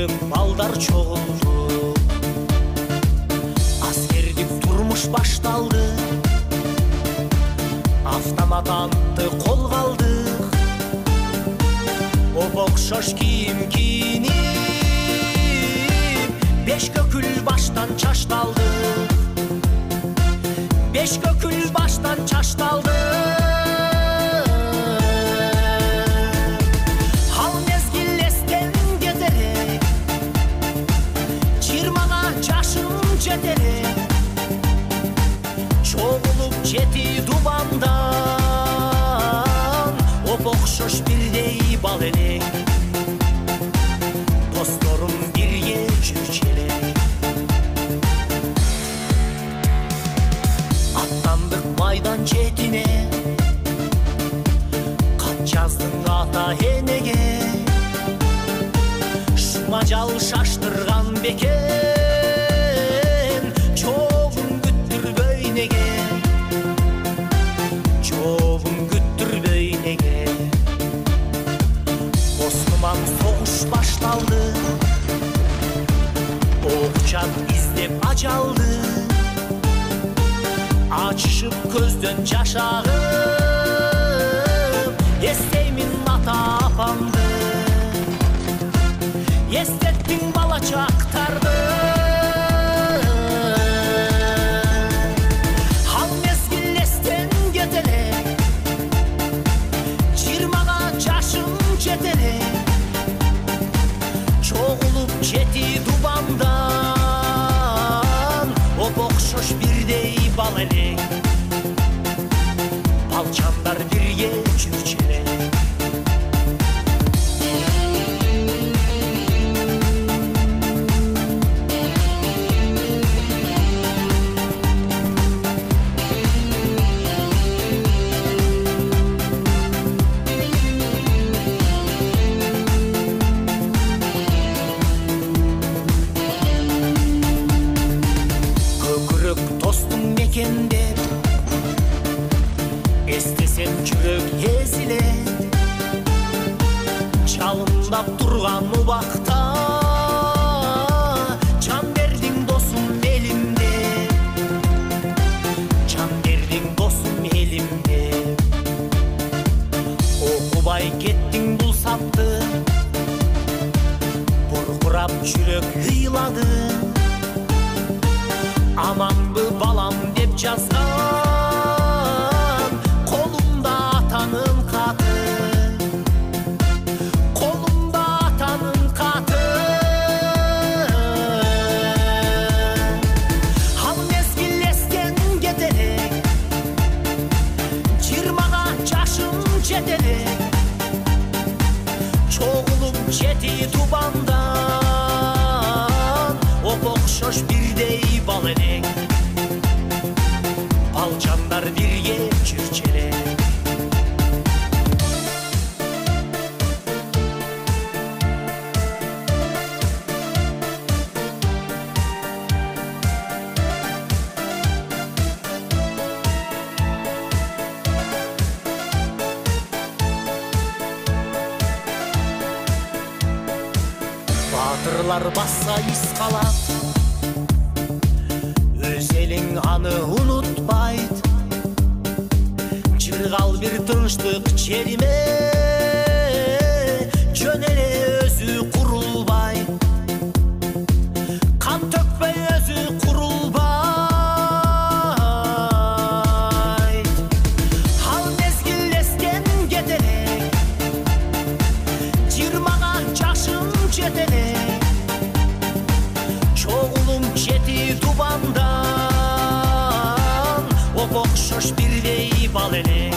жүйрөк балдар чогулду. Аскердик турмуш башталды, автомат атты колго алдык. Оп окшош кийим кийинип, беш көкүл баштан чашталдык. Беш көкүл баштан чашталдык. Ал мезгил эстен кетерек, 20-га жашым жетерек. Чогулуп жети дубандан, оп окшош бирдей бал элек. Досторум бирге жүрчү элек. Аттандык майдан четине, кат жаздың ата энеге. Шумажал шаштырган бекен, чогун күттүрбөй неге. Чогун күттүрбөй неге. Осман согуш башталды, окчат издеп ажалды. Açışıp көздөн жаш агып, эстеймин ата апамды. Эстеттиң бала чактарды. Ал мезгил эстен кетелек, 20-га жашым жетелек. Чогулуп жети дубандан, оп окшош бирдей бал элек. Балчандар бирге жүрчү элек. Көкүрөк достум мекендеп, эстесем жүрөк езилет. Чалымдап турган убакта, жан бердиң досум элимде. Жан бердиң досум элимде. Окубай кеттиң бул сапты, буркурап жүрөк ыйлады. Аманбы балам деп жазган, колумда атанын каты. Колумда атанын каты. Ал мезгил эстен кетерек, 20-га жашым жетерек. Чогулуп жети тубандан, оп окшош бирдей бал элек. Балчандар бирге жүрчү элек. Батырлар басса ис калат, өз элиң аны унутпайт. Жыргал бир тынчтык жериме, жөн эле өзү курулбайт. Кан төкпөй өзү курулбайт. Ал мезгил эстен кетерек, 20-га жашым жетелек. Чогулум жети тубандан, оп окшош бирдей бал элек.